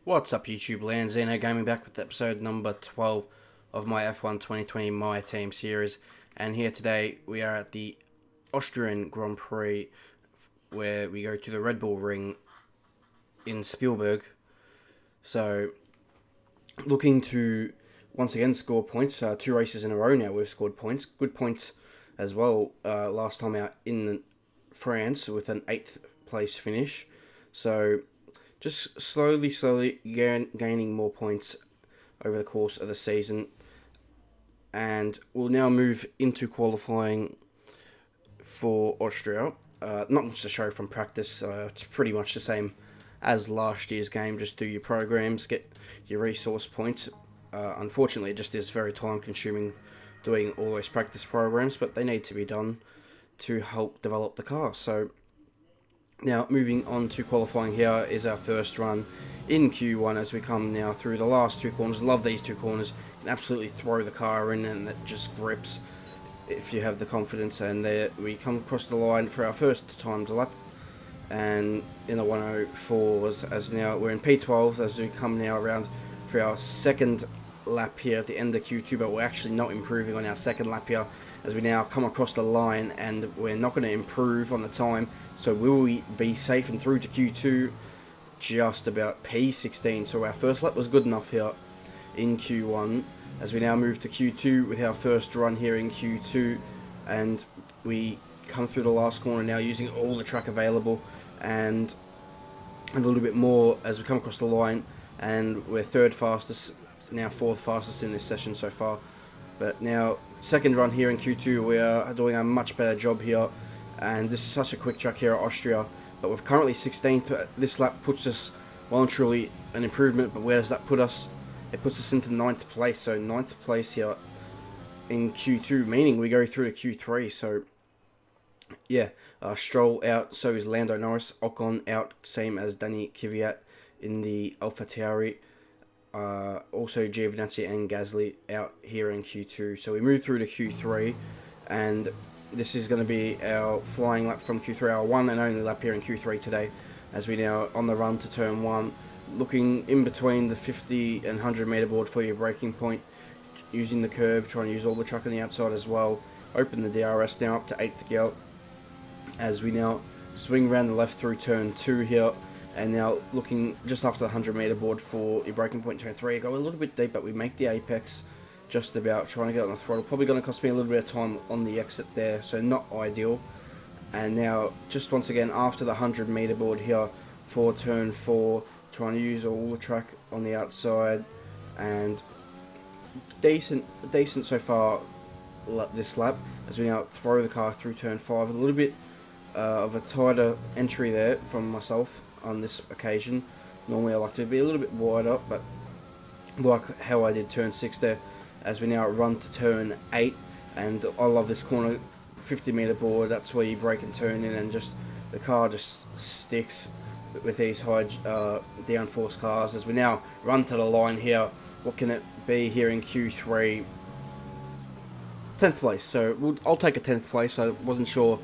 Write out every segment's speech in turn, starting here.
What's up YouTube land, Zeno Gaming back with episode number 12 of my F1 2020 My Team series, and here today we are at the Austrian Grand Prix where we go to the Red Bull Ring in Spielberg. So looking to once again score points, 2 races in a row now we've scored points, good points as well last time out in France with an 8th place finish. So just slowly gaining more points over the course of the season. And we'll now move into qualifying for Austria. Not much to show from practice. It's pretty much the same as last year's game. Just do your programs, get your resource points. Unfortunately, it just is very time consuming doing all those practice programs, but they need to be done to help develop the car. So now, moving on to qualifying, here is our first run in Q1 as we come now through the last two corners. Love these two corners. You can absolutely throw the car in and it just grips if you have the confidence. And there we come across the line for our first timed lap. And in the 104s, as now we're in P12 as we come now around for our second lap here at the end of Q2, but we're actually not improving on our second lap here as we now come across the line, and we're not going to improve on the time. So will we be safe and through to Q2? Just about P16. So our first lap was good enough here in Q1 as we now move to Q2 with our first run here in Q2, and we come through the last corner now using all the track available and a little bit more as we come across the line, and we're third fastest, now fourth fastest in this session so far. But now, second run here in Q2, we are doing a much better job here. And this is such a quick track here at Austria. But we're currently 16th. This lap puts us well and truly an improvement. But where does that put us? It puts us into 9th place. So 9th place here in Q2, meaning we go through to Q3. So yeah, Stroll out. So is Lando Norris. Ocon out, same as Danny Kvyat in the AlphaTauri. Also Giovinazzi and Gasly out here in Q2. So we move through to Q3, and this is going to be our flying lap from Q3, our one and only lap here in Q3 today, as we now on the run to turn 1, looking in between the 50 and 100 meter board for your braking point, using the curb, trying to use all the track on the outside as well. Open the DRS now up to 8th gear as we now swing around the left through turn 2 here. And now looking just after the 100 meter board for your braking point turn 3. Go a little bit deep, but we make the apex just about, trying to get on the throttle. Probably going to cost me a little bit of time on the exit there, so not ideal. And now just once again after the 100 meter board here for turn 4, trying to use all the track on the outside, and decent so far this lap as we now throw the car through turn 5. A little bit of a tighter entry there from myself on this occasion. Normally I like to be a little bit wider, but like how I did turn 6 there, as we now run to turn 8. And I love this corner, 50 meter board. That's where you brake and turn in, and just the car just sticks with these high downforce cars. As we now run to the line here, what can it be here in Q3? 10th place. So I'll take a 10th place. I wasn't sure.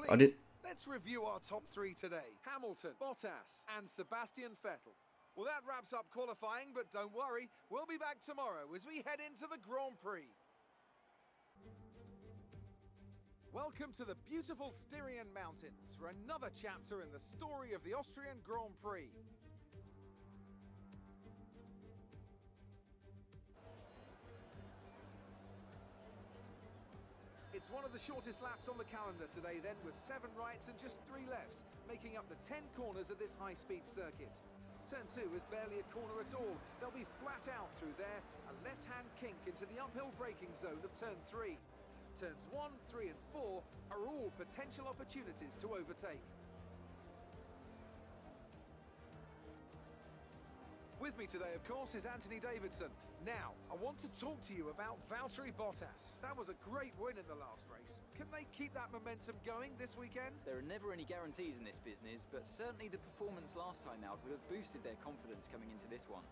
I did. Let's review our top 3 today. Hamilton, Bottas and Sebastian Vettel. Well, that wraps up qualifying, but don't worry, we'll be back tomorrow as we head into the Grand Prix. Welcome to the beautiful Syrian mountains for another chapter in the story of the Austrian Grand Prix. It's one of the shortest laps on the calendar today then, with 7 rights and just 3 lefts, making up the 10 corners of this high-speed circuit. Turn 2 is barely a corner at all. They'll be flat out through there, a left-hand kink into the uphill braking zone of turn 3. Turns 1, 3 and 4 are all potential opportunities to overtake. With me today, of course, is Anthony Davidson. Now, I want to talk to you about Valtteri Bottas. That was a great win in the last race. Can they keep that momentum going this weekend? There are never any guarantees in this business, but certainly the performance last time out would have boosted their confidence coming into this one.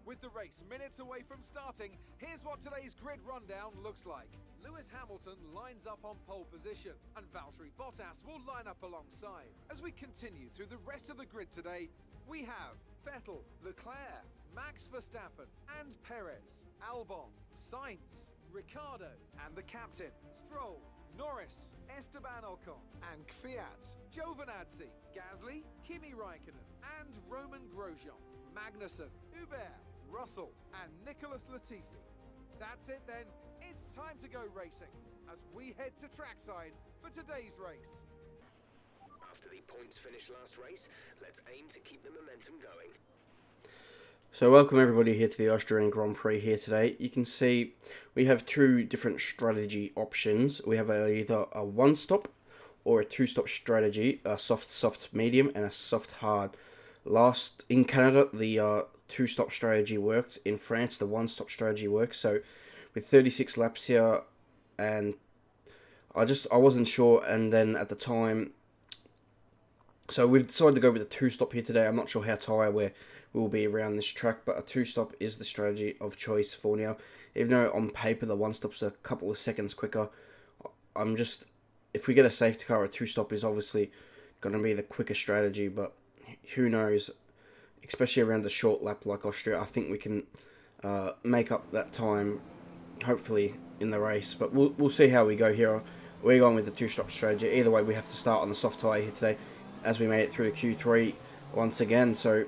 With the race minutes away from starting, here's what today's grid rundown looks like. Lewis Hamilton lines up on pole position, and Valtteri Bottas will line up alongside. As we continue through the rest of the grid today, we have Vettel, Leclerc, Max Verstappen, and Perez, Albon, Sainz, Ricciardo, and the captain, Stroll, Norris, Esteban Ocon, and Kvyat, Giovinazzi, Gasly, Kimi Raikkonen, and Roman Grosjean, Magnussen, Hubert, Russell, and Nicholas Latifi. That's it then, it's time to go racing as we head to trackside for today's race. After the points finish last race, let's aim to keep the momentum going. So welcome everybody here to the Austrian Grand Prix here today. You can see we have two different strategy options. We have either a one-stop or a two-stop strategy, a soft, medium, and a soft, hard. Last, in Canada, the two-stop strategy worked. In France, the one-stop strategy works. So with 36 laps here, and I wasn't sure, and then at the time, so we've decided to go with a two-stop here today. I'm not sure how tired we will be around this track, but a two-stop is the strategy of choice for now. Even though on paper the one-stop's a couple of seconds quicker, if we get a safety car, a two-stop is obviously going to be the quicker strategy, but who knows, especially around a short lap like Austria. I think we can make up that time, hopefully, in the race, but we'll see how we go here. We're going with the two-stop strategy. Either way, we have to start on the soft tyre here today, as we made it through the Q3 once again. So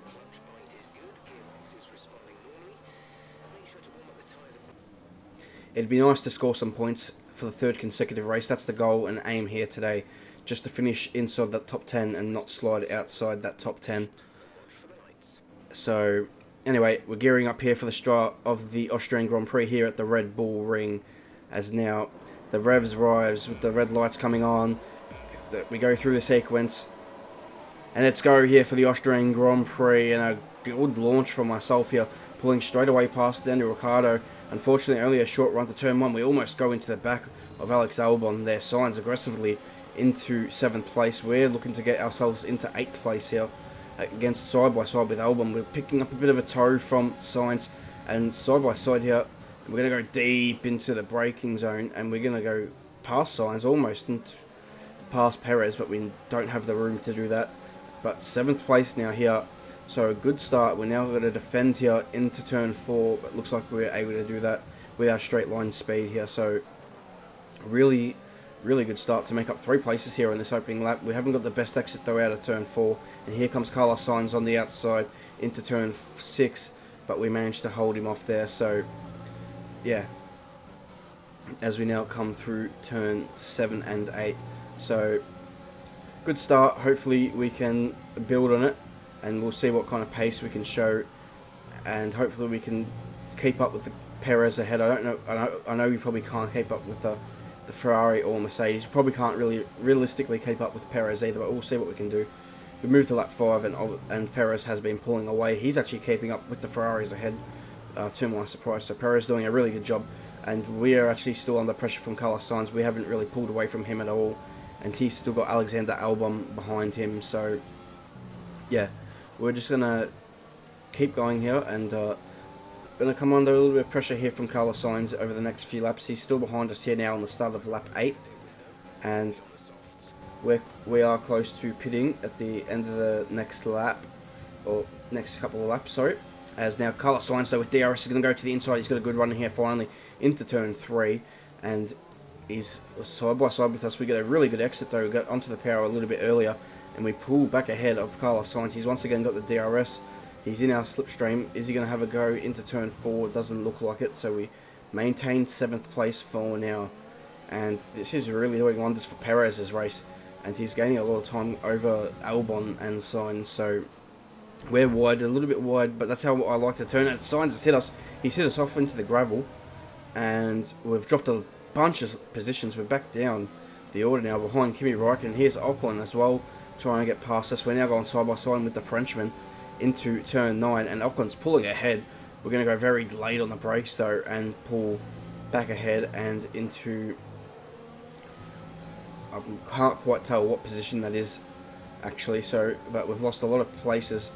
it'd be nice to score some points for the third consecutive race. That's the goal and aim here today, just to finish inside that top 10 and not slide outside that top 10. So anyway, we're gearing up here for the start of the Austrian Grand Prix here at the Red Bull Ring, as now the revs arrives with the red lights coming on. We go through the sequence, and let's go here for the Austrian Grand Prix, and a good launch from myself here, pulling straight away past Daniel Ricciardo. Unfortunately, only a short run to turn one. We almost go into the back of Alex Albon there. Sainz aggressively into 7th place. We're looking to get ourselves into 8th place here, against side by side with Albon. We're picking up a bit of a toe from Sainz, and side by side here, we're going to go deep into the braking zone, and we're going to go past Sainz, almost past Perez, but we don't have the room to do that. But 7th place now here, so a good start. We're now going to defend here into turn 4, but looks like we're able to do that with our straight line speed here. So really good start to make up 3 places here in this opening lap. We haven't got the best exit though out of turn 4, and here comes Carlos Sainz on the outside into turn 6, but we managed to hold him off there. So yeah, as we now come through turn 7 and 8, so good start. Hopefully we can build on it, and we'll see what kind of pace we can show, and hopefully we can keep up with the Perez ahead. I know we probably can't keep up with the Ferrari or Mercedes. We probably can't really realistically keep up with Perez either, but we'll see what we can do. We moved to lap 5, and Perez has been pulling away. He's actually keeping up with the Ferraris ahead, to my surprise. So Perez doing a really good job, and we are actually still under pressure from Carlos Sainz. We haven't really pulled away from him at all, and he's still got Alexander Albon behind him. So yeah, we're just gonna keep going here, and going to come under a little bit of pressure here from Carlos Sainz over the next few laps. He's still behind us here now on the start of lap 8, and we are close to pitting at the end of the next lap, or next couple of laps, sorry. As now Carlos Sainz though with DRS is going to go to the inside. He's got a good run here finally into turn 3, and he's side by side with us. We get a really good exit though. We got onto the power a little bit earlier, and we pull back ahead of Carlos Sainz. He's once again got the DRS. He's in our slipstream. Is he going to have a go into turn 4? It doesn't look like it. So we maintain 7th place for now. And this is really doing wonders for Perez's race. And he's gaining a lot of time over Albon and Sainz. So we're wide, a little bit wide, but that's how I like to turn it. Sainz has hit us. He's hit us off into the gravel. And we've dropped a bunch of positions. We're back down the order now behind Kimi Raikkonen. Here's Ocon as well, trying to get past us. We're now going side by side with the Frenchman into turn 9, and Ocon's pulling ahead. We're going to go very late on the brakes though, and pull back ahead and into, I can't quite tell what position that is actually, so, but we've lost a lot of places,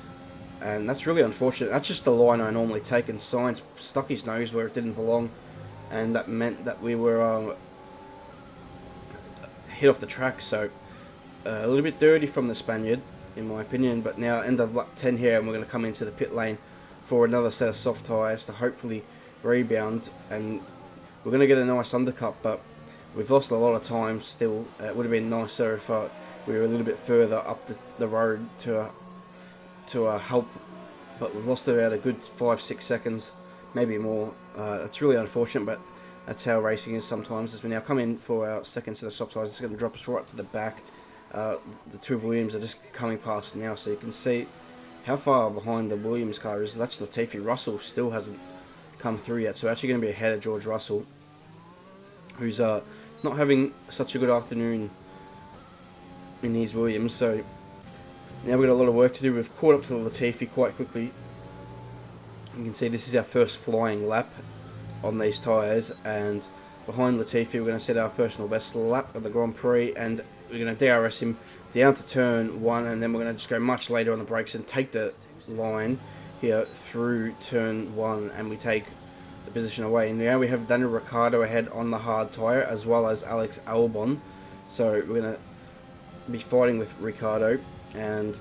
and that's really unfortunate. That's just the line I normally take, and Sainz stuck his nose where it didn't belong, and that meant that we were hit off the track. So a little bit dirty from the Spaniard, in my opinion. But now end of lap 10 here, and we're going to come into the pit lane for another set of soft tyres to hopefully rebound, and we're going to get a nice undercut, but we've lost a lot of time still. It would have been nicer if we were a little bit further up the road to help, but we've lost about a good 5-6 seconds, maybe more. It's really unfortunate, but that's how racing is sometimes. As we now come in for our second set of soft tyres, it's going to drop us right to the back. The two Williams are just coming past now, so you can see how far behind the Williams car is. That's Latifi. Russell still hasn't come through yet, so actually going to be ahead of George Russell, who's not having such a good afternoon in his Williams. So now we've got a lot of work to do. We've caught up to Latifi quite quickly. You can see this is our first flying lap on these tyres, and behind Latifi we're going to set our personal best lap of the Grand Prix, and we're going to DRS him down to turn 1, and then we're going to just go much later on the brakes and take the line here through turn 1, and we take the position away. And now we have Daniel Ricciardo ahead on the hard tyre, as well as Alex Albon, so we're going to be fighting with Ricciardo. And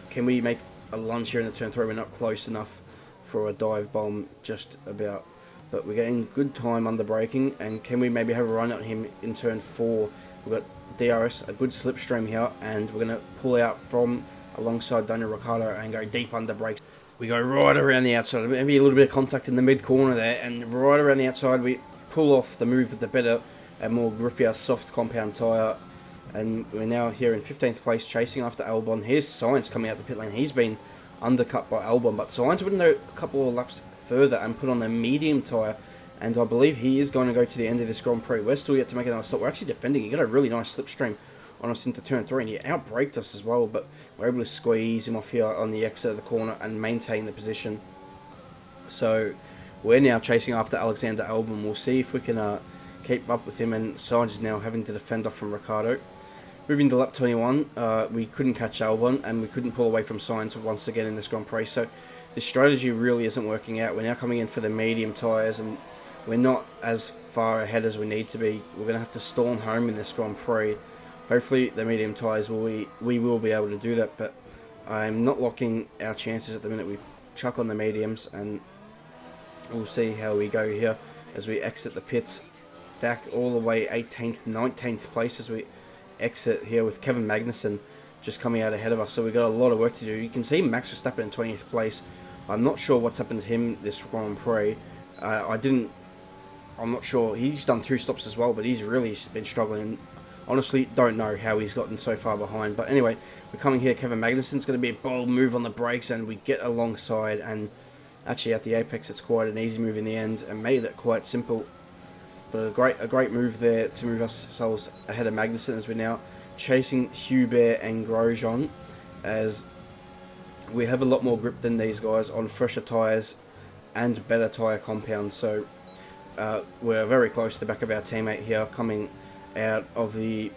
can we make a lunge here in the turn 3? We're not close enough for a dive bomb, just about, but we're getting good time under braking. And can we maybe have a run at him in turn 4? We've got DRS, a good slipstream here, and we're going to pull out from alongside Daniel Ricciardo and go deep under brakes. We go right around the outside, maybe a little bit of contact in the mid corner there, and right around the outside we pull off the move with the better and more grippier soft compound tyre. And we're now here in 15th place, chasing after Albon. Here's Sainz coming out the pit lane. He's been undercut by Albon, but Sainz wouldn't go a couple of laps further and put on a medium tyre, and I believe he is going to go to the end of this Grand Prix. We're still yet to make another stop. We're actually defending. He got a really nice slipstream on us into turn 3, and he outbraked us as well, but we're able to squeeze him off here on the exit of the corner and maintain the position. So we're now chasing after Alexander Albon. We'll see if we can keep up with him, and Sainz is now having to defend off from Ricciardo. Moving to lap 21, we couldn't catch Albon, and we couldn't pull away from Sainz once again in this Grand Prix, so this strategy really isn't working out. We're now coming in for the medium tyres, and we're not as far ahead as we need to be. We're going to have to storm home in this Grand Prix. Hopefully the medium tyres, we will be able to do that, but I'm not locking our chances at the minute. We chuck on the mediums, and we'll see how we go here as we exit the pits, back all the way 18th, 19th place as we exit here with Kevin Magnussen just coming out ahead of us. So we've got a lot of work to do. You can see Max Verstappen in 20th place. I'm not sure what's happened to him this Grand Prix. I'm not sure. He's done 2 stops as well, but he's really been struggling. Honestly, don't know how he's gotten so far behind. But anyway, we're coming here. Kevin Magnussen's going to be a bold move on the brakes, and we get alongside. And actually, at the apex, it's quite an easy move in the end, and made it quite simple. But a great move there to move ourselves ahead of Magnussen, as we're now chasing Hubert and Grosjean, as we have a lot more grip than these guys on fresher tyres and better tyre compounds. So we're very close to the back of our teammate here, coming out of the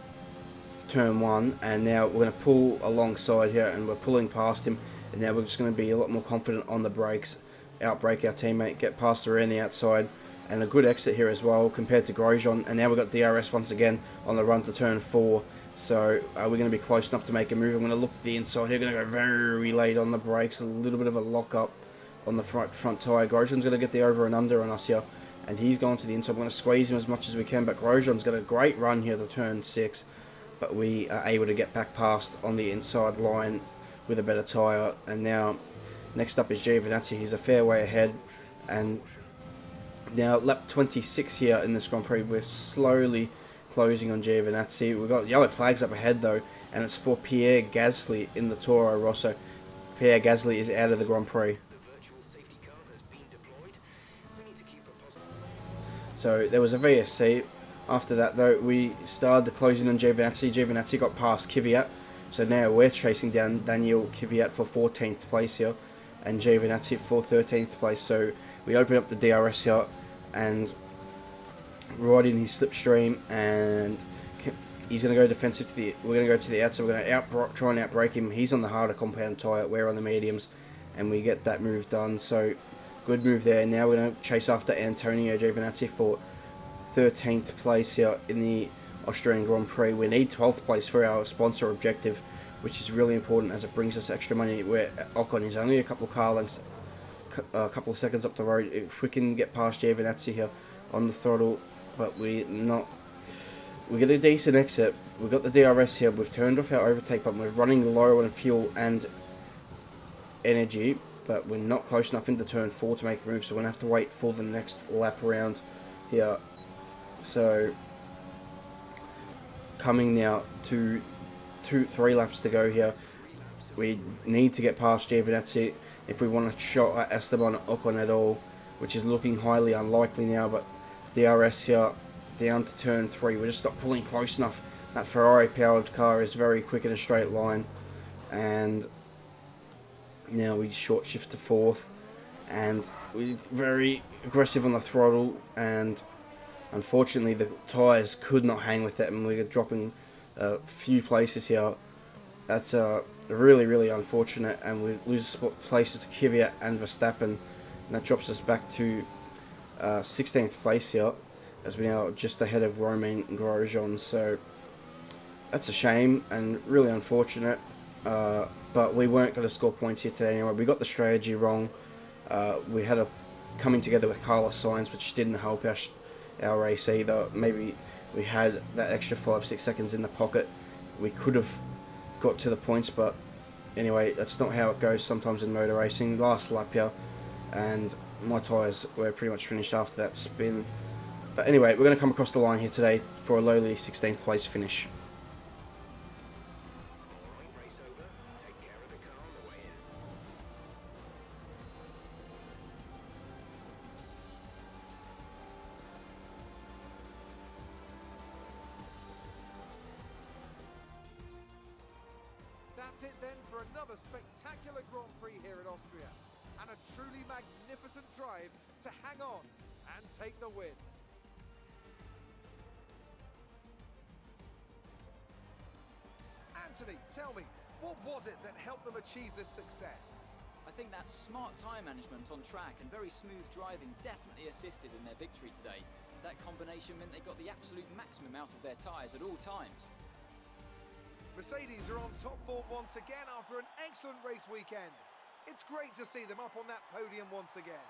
turn 1, and now we're going to pull alongside here, and we're pulling past him, and now we're just going to be a lot more confident on the brakes, outbrake our teammate, get past around the outside, and a good exit here as well compared to Grosjean. And now we've got DRS once again on the run to turn 4, so we're going to be close enough to make a move. I'm going to look to the inside here, going to go very late on the brakes, a little bit of a lock up on the front tyre. Grosjean's going to get the over and under on us here, and he's going to the inside. I'm going to squeeze him as much as we can, but Grosjean's got a great run here to turn 6, but we are able to get back past on the inside line with a better tyre. And now next up is Giovinazzi. He's a fair way ahead, and now lap 26 here in this Grand Prix. We're slowly closing on Giovinazzi. We've got yellow flags up ahead though, and it's for Pierre Gasly in the Toro Rosso. Pierre Gasly is out of the Grand Prix. So there was a VSC. After that though, we started closing on Giovinazzi. Giovinazzi got past Kvyat, so now we're chasing down Daniel Kvyat for 14th place here, and Giovinazzi for 13th place. So we open up the DRS here, and right in his slipstream, and he's going to go defensive to the. We're going to go to the outside. We're going to try and outbrake him. He's on the harder compound tyre. We're on the mediums, and we get that move done. So good move there. Now we're going to chase after Antonio Giovinazzi for 13th place here in the Austrian Grand Prix. We need 12th place for our sponsor objective which is really important as it brings us extra money. Where Ocon is only a couple of car lengths, a couple of seconds up the road. If we can get past Giovinazzi here on the throttle, but we're not. We get a decent exit. We've got the DRS here. We've turned off our overtake button. We're running low on fuel and energy, but we're not close enough into turn 4 to make a move, so we're going to have to wait for the next lap around here. So, coming now to 3 laps to go here. We need to get past Giovinazzi if we want a shot at Esteban Ocon at all, which is looking highly unlikely now, but DRS here down to turn 3. We're just not pulling close enough. That Ferrari powered car is very quick in a straight line, and now we short shift to 4th, and we're very aggressive on the throttle, and unfortunately the tyres could not hang with it, and we're dropping a few places here. That's really unfortunate, and we lose places to Kvyat and Verstappen, and that drops us back to 16th place here, as we now just ahead of Romain Grosjean. So that's a shame and really unfortunate, but we weren't going to score points here today anyway. We got the strategy wrong. We had a coming together with Carlos Sainz, which didn't help our race either. Maybe we had that extra 5-6 seconds in the pocket, we could have got to the points, but anyway, that's not how it goes sometimes in motor racing. Last lap here, and my tyres were pretty much finished after that spin. But anyway, we're going to come across the line here today for a lowly 16th place finish. Race over. Take care of the car on the way in. That's it then for another spectacular Grand Prix here at Austria, and a truly magnificent drive to hang on and take the win. Anthony, tell me, what was it that helped them achieve this success? I think that smart tyre management on track and very smooth driving definitely assisted in their victory today. That combination meant they got the absolute maximum out of their tyres at all times. Mercedes are on top form once again after an excellent race weekend. It's great to see them up on that podium once again.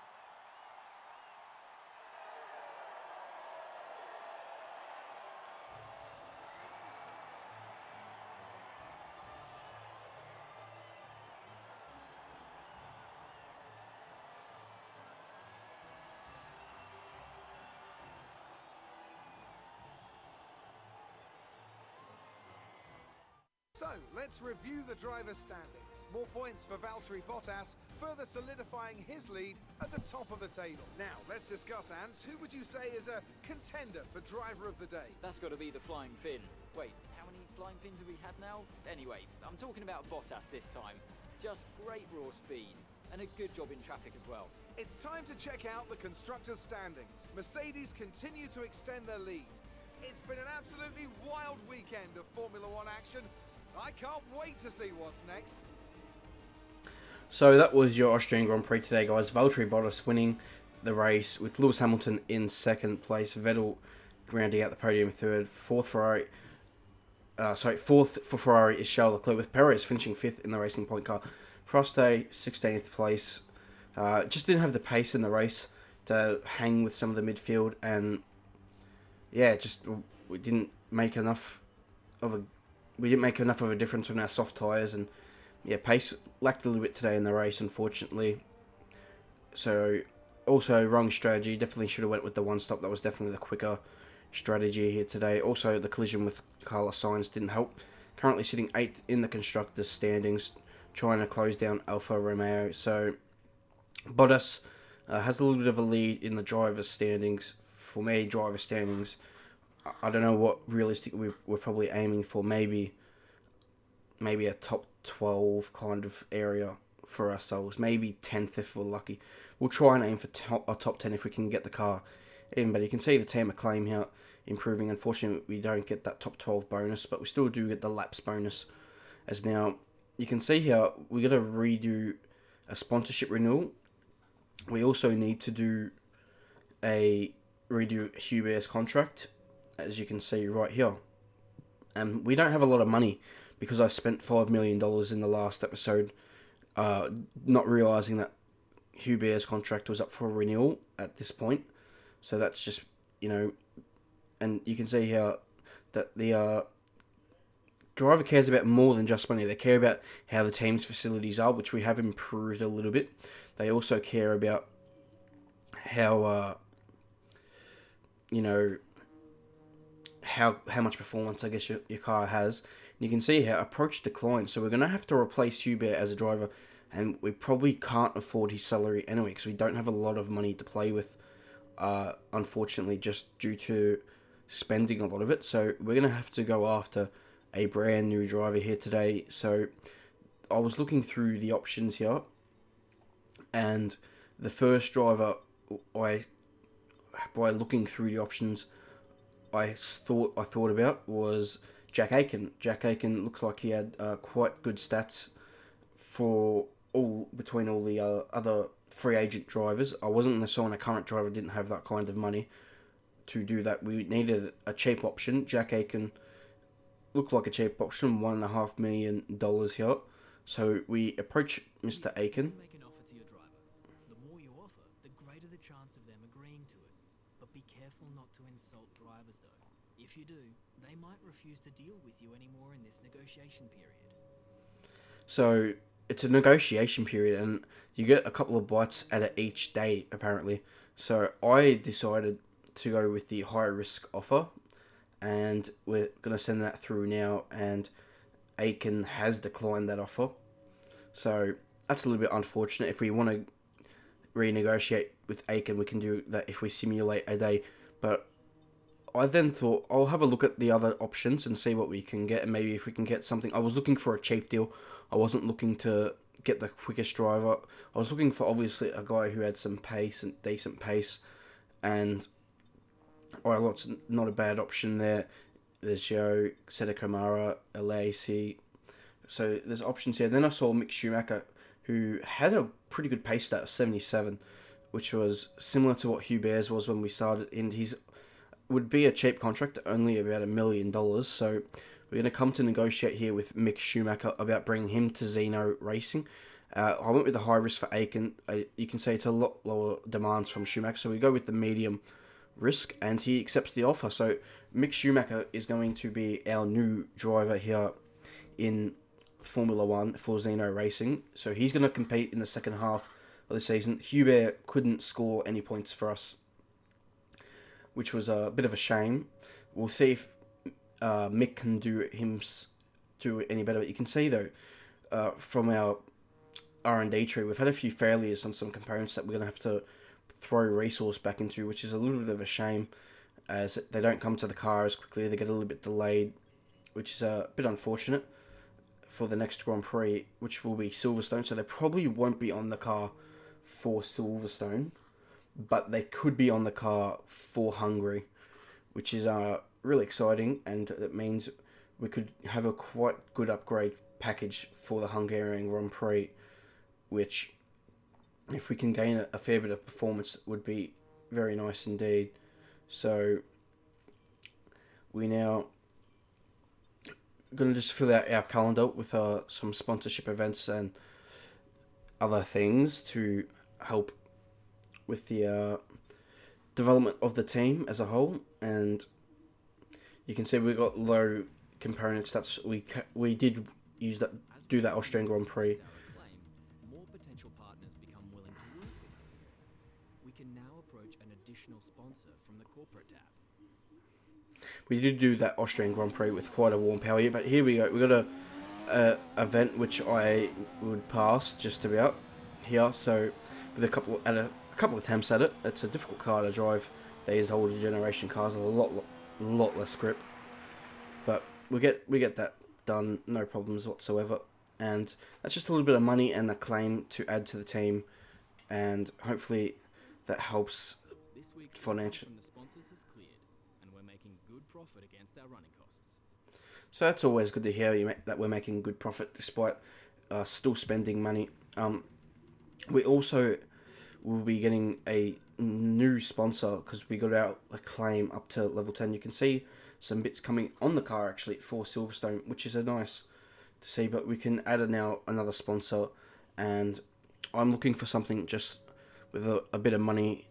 So, let's review the driver's standings. More points for Valtteri Bottas, further solidifying his lead at the top of the table. Now, let's discuss, Ant, who would you say is a contender for driver of the day? That's got to be the Flying Finn. Wait, how many Flying Fins have we had now? Anyway, I'm talking about Bottas this time. Just great raw speed, and a good job in traffic as well. It's time to check out the constructors' standings. Mercedes continue to extend their lead. It's been an absolutely wild weekend of Formula One action. I can't wait to see what's next. So that was your Austrian Grand Prix today, guys. Valtteri Bottas winning the race with Lewis Hamilton in 2nd place. Vettel rounding out the podium 3rd. 4th for Ferrari is Charles Leclerc, with Perez finishing 5th in the Racing Point car. Prost 16th place. Just didn't have the pace in the race to hang with some of the midfield, and yeah, just we didn't make enough of a difference on our soft tyres, and yeah, pace lacked a little bit today in the race, unfortunately. So, also wrong strategy. Definitely should have went with the one stop. That was definitely the quicker strategy here today. Also, the collision with Carlos Sainz didn't help. Currently sitting 8th in the constructors' standings, trying to close down Alfa Romeo. So, Bottas has a little bit of a lead in the driver's standings. For me, driver's standings, I don't know what realistically we're probably aiming for. Maybe a top 12 kind of area for ourselves. Maybe 10th if we're lucky. We'll try and aim for a top 10 if we can get the car in. But you can see the team acclaim here improving. Unfortunately, we don't get that top 12 bonus, but we still do get the laps bonus. As now, you can see here, we got to redo a sponsorship renewal. We also need to do redo Hubert's contract, as you can see right here. And we don't have a lot of money because I spent $5 million in the last episode, not realising that Hubert's contract was up for renewal at this point. So that's just, and you can see here that the driver cares about more than just money. They care about how the team's facilities are, which we have improved a little bit. They also care about how, how much performance, I guess, your car has. And you can see how approach declines. So we're going to have to replace Hubert as a driver, and we probably can't afford his salary anyway because we don't have a lot of money to play with, unfortunately, just due to spending a lot of it. So we're going to have to go after a brand new driver here today. So I was looking through the options here, and the first driver, by looking through the options, I thought about was Jack Aiken. Jack Aiken looks like he had quite good stats for between all the other free agent drivers. I wasn't going to sign a current driver, didn't have that kind of money to do that. We needed a cheap option. Jack Aiken looked like a cheap option, $1.5 million here. So we approach Mr. Aiken. Make an offer to your driver. The more you offer, the greater the chance of them agreeing to it. But be careful not to insult drivers though. If you do, they might refuse to deal with you anymore in this negotiation period. So it's a negotiation period, and you get a couple of bites at it each day, apparently. So I decided to go with the high risk offer, and we're going to send that through now, and Aiken has declined that offer. So that's a little bit unfortunate. If we want to renegotiate with Aiken, we can do that if we simulate a day. But I then thought I'll have a look at the other options and see what we can get, and maybe if we can get something. I was looking for a cheap deal. I wasn't looking to get the quickest driver. I was looking for obviously a guy who had some pace and decent pace, and Oilot's not a bad option there. There's Joe, Seta Kamara, LAC. So there's options here. Then I saw Mick Schumacher, who had a pretty good pace stat of 77, which was similar to what Hubert's was when we started, and he's would be a cheap contract, only about $1 million. So we're going to come to negotiate here with Mick Schumacher about bringing him to Zeno Racing. I went with the high risk for Aiken. You can say it's a lot lower demands from Schumacher, so we go with the medium risk, and he accepts the offer. So Mick Schumacher is going to be our new driver here in Formula 1 for Zeno Racing. So he's going to compete in the second half of the season. Hubert couldn't score any points for us, which was a bit of a shame. We'll see if Mick can do any better. But you can see though, from our R&D tree, we've had a few failures on some components that we're going to have to throw resource back into, which is a little bit of a shame, as they don't come to the car as quickly. They get a little bit delayed, which is a bit unfortunate for the next Grand Prix, which will be Silverstone. So they probably won't be on the car for Silverstone, but they could be on the car for Hungary, which is really exciting, and that means we could have a quite good upgrade package for the Hungarian Grand Prix, which, if we can gain a fair bit of performance, would be very nice indeed. So we now going to just fill out our calendar with some sponsorship events and other things to help with the development of the team as a whole. And you can see we got low components. That's we did use that, do that Austrian Grand Prix. More potential partners become willing to work with us. We can now approach an additional sponsor from the corporate tab. We did do that Austrian Grand Prix with quite a warm power here, but here we go. We got a event which I would pass just about here. So with a couple of attempts at it, it's a difficult car to drive. These older generation cars are a lot less grip, but we get that done, no problems whatsoever. And that's just a little bit of money and a claim to add to the team, and hopefully that helps This week's financial. from the sponsors has cleared, and we're making good profit against our running costs. So that's always good to hear, that we're making good profit despite still spending money. We also will be getting a new sponsor because we got our claim up to level 10. You can see some bits coming on the car actually for Silverstone, which is a nice to see, but we can add now another sponsor, and I'm looking for something just with a bit of money,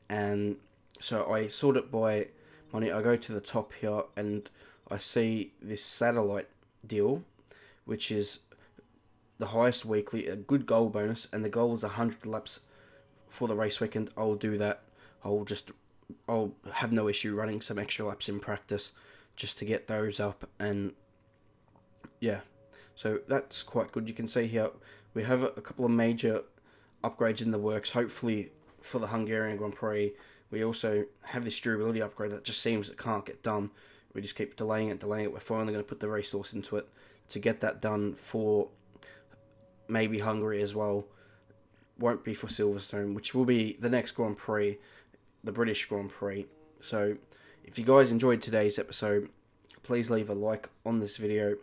and so I sort it by money. I go to the top here and I see this satellite deal, which is the highest weekly, a good goal bonus, and the goal is 100 laps for the race weekend. I'll do that. I'll have no issue running some extra laps in practice just to get those up, and yeah, so that's quite good. You can see here we have a couple of major upgrades in the works, hopefully for the Hungarian Grand Prix. We also have this durability upgrade that just seems it can't get done. We just keep delaying it. We're finally going to put the resource into it to get that done for maybe Hungary as well. Won't be for Silverstone, which will be the next Grand Prix, the British Grand Prix. So if you guys enjoyed today's episode, please leave a like on this video.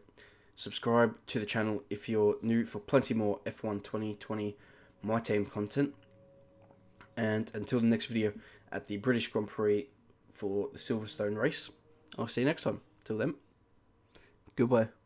Subscribe to the channel if you're new for plenty more F1 2020 My Team content. And until the next video at the British Grand Prix for the Silverstone race, I'll see you next time. Till then, goodbye.